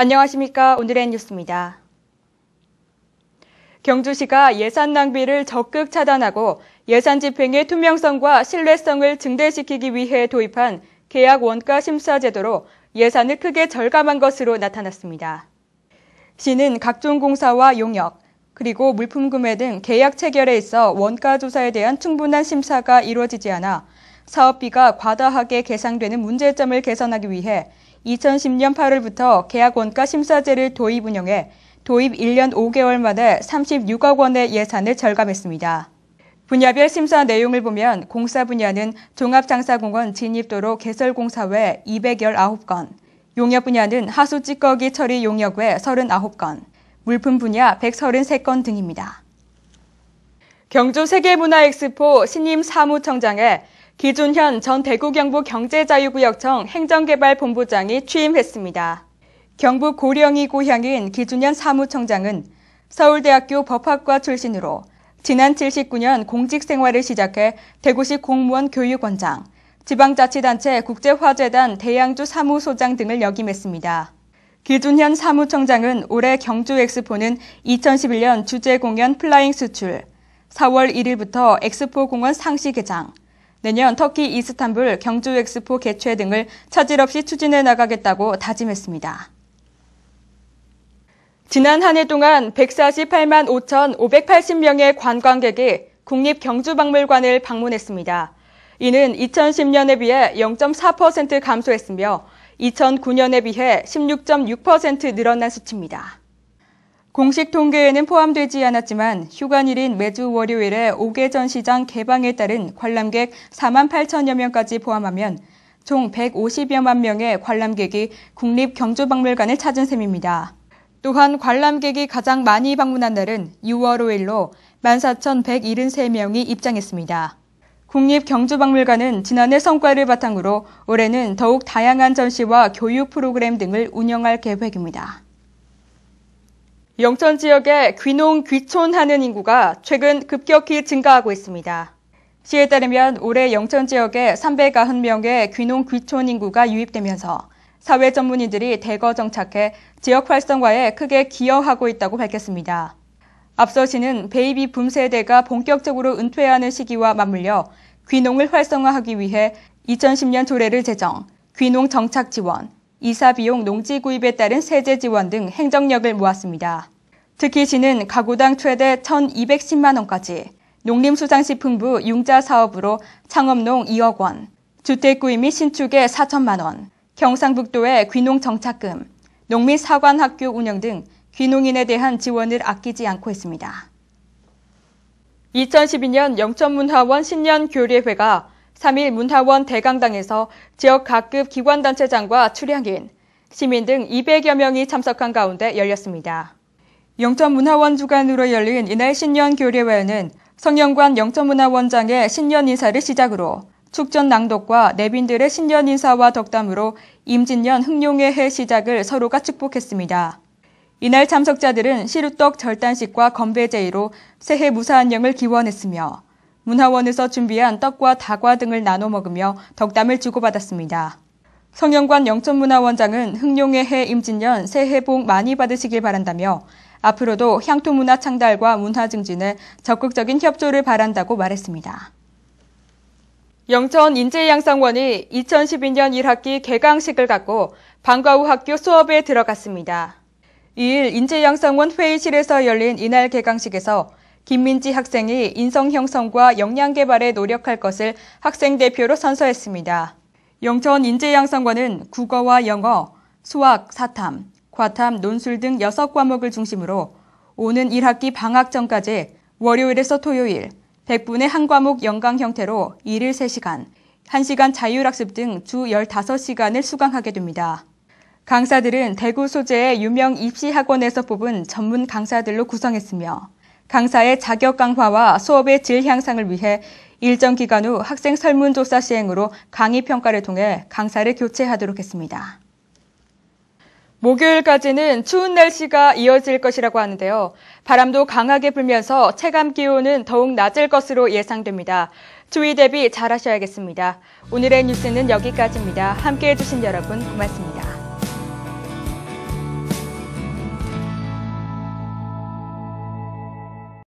안녕하십니까. 오늘의 뉴스입니다. 경주시가 예산 낭비를 적극 차단하고 예산 집행의 투명성과 신뢰성을 증대시키기 위해 도입한 계약 원가 심사 제도로 예산을 크게 절감한 것으로 나타났습니다. 시는 각종 공사와 용역, 그리고 물품 구매 등 계약 체결에 있어 원가 조사에 대한 충분한 심사가 이루어지지 않아 사업비가 과다하게 계상되는 문제점을 개선하기 위해 2010년 8월부터 계약 원가 심사제를 도입 운영해 도입 1년 5개월 만에 36억 원의 예산을 절감했습니다. 분야별 심사 내용을 보면 공사 분야는 종합장사공원 진입도로 개설공사 외 219건, 용역 분야는 하수 찌꺼기 처리 용역 외 39건, 물품 분야 133건 등입니다. 경주 세계문화엑스포 신임 사무청장에 기준현 전 대구경북경제자유구역청 행정개발본부장이 취임했습니다. 경북 고령이 고향인 기준현 사무청장은 서울대학교 법학과 출신으로 지난 79년 공직생활을 시작해 대구시 공무원 교육원장, 지방자치단체 국제화재단 대양주 사무소장 등을 역임했습니다. 기준현 사무청장은 올해 경주엑스포는 2011년 주제공연 플라잉 수출, 4월 1일부터 엑스포 공원 상시 개장, 내년 터키 이스탄불 경주엑스포 개최 등을 차질 없이 추진해 나가겠다고 다짐했습니다. 지난 한 해 동안 148만 5,580명의 관광객이 국립경주박물관을 방문했습니다. 이는 2010년에 비해 0.4% 감소했으며 2009년에 비해 16.6% 늘어난 수치입니다. 공식 통계에는 포함되지 않았지만 휴관일인 매주 월요일에 옥외전 시장 개방에 따른 관람객 4만 8천여 명까지 포함하면 총 150여만 명의 관람객이 국립경주박물관을 찾은 셈입니다. 또한 관람객이 가장 많이 방문한 날은 6월 5일로 14,173명이 입장했습니다. 국립경주박물관은 지난해 성과를 바탕으로 올해는 더욱 다양한 전시와 교육 프로그램 등을 운영할 계획입니다. 영천 지역에 귀농, 귀촌하는 인구가 최근 급격히 증가하고 있습니다. 시에 따르면 올해 영천 지역에 390명의 귀농, 귀촌 인구가 유입되면서 사회 전문인들이 대거 정착해 지역 활성화에 크게 기여하고 있다고 밝혔습니다. 앞서 시는 베이비 붐 세대가 본격적으로 은퇴하는 시기와 맞물려 귀농을 활성화하기 위해 2010년 조례를 제정, 귀농 정착 지원, 이사 비용 농지 구입에 따른 세제 지원 등 행정력을 모았습니다. 특히 시는 가구당 최대 1,210만 원까지, 농림수산식품부 융자 사업으로 창업농 2억 원, 주택 구입 및 신축에 4천만 원, 경상북도의 귀농 정착금, 농민 사관학교 운영 등 귀농인에 대한 지원을 아끼지 않고 있습니다. 2012년 영천문화원 신년교례회가 3일 문화원 대강당에서 지역 각급 기관단체장과 출향인, 시민 등 200여 명이 참석한 가운데 열렸습니다. 영천문화원 주관으로 열린 이날 신년교례회에는 성영관 영천문화원장의 신년 인사를 시작으로 축전 낭독과 내빈들의 신년 인사와 덕담으로 임진년 흥룡의 해 시작을 서로가 축복했습니다. 이날 참석자들은 시루떡 절단식과 건배제의로 새해 무사한 영을 기원했으며 문화원에서 준비한 떡과 다과 등을 나눠 먹으며 덕담을 주고받았습니다. 성영관 영천문화원장은 흥룡의 해 임진년 새해 복 많이 받으시길 바란다며 앞으로도 향토문화 창달과 문화 증진에 적극적인 협조를 바란다고 말했습니다. 영천 인재양성원이 2012년 1학기 개강식을 갖고 방과 후 학교 수업에 들어갔습니다. 2일 인재양성원 회의실에서 열린 이날 개강식에서 김민지 학생이 인성 형성과 역량 개발에 노력할 것을 학생 대표로 선서했습니다. 영천 인재양성원은 국어와 영어, 수학, 사탐, 과탐, 논술 등 6과목을 중심으로 오는 1학기 방학 전까지 월요일에서 토요일 100분의 한 과목 연강 형태로 일일 3시간, 1시간 자율학습 등 주 15시간을 수강하게 됩니다. 강사들은 대구 소재의 유명 입시학원에서 뽑은 전문 강사들로 구성했으며 강사의 자격 강화와 수업의 질 향상을 위해 일정 기간 후 학생 설문조사 시행으로 강의 평가를 통해 강사를 교체하도록 했습니다. 목요일까지는 추운 날씨가 이어질 것이라고 하는데요. 바람도 강하게 불면서 체감 기온은 더욱 낮을 것으로 예상됩니다. 추위 대비 잘하셔야겠습니다. 오늘의 뉴스는 여기까지입니다. 함께해 주신 여러분 고맙습니다.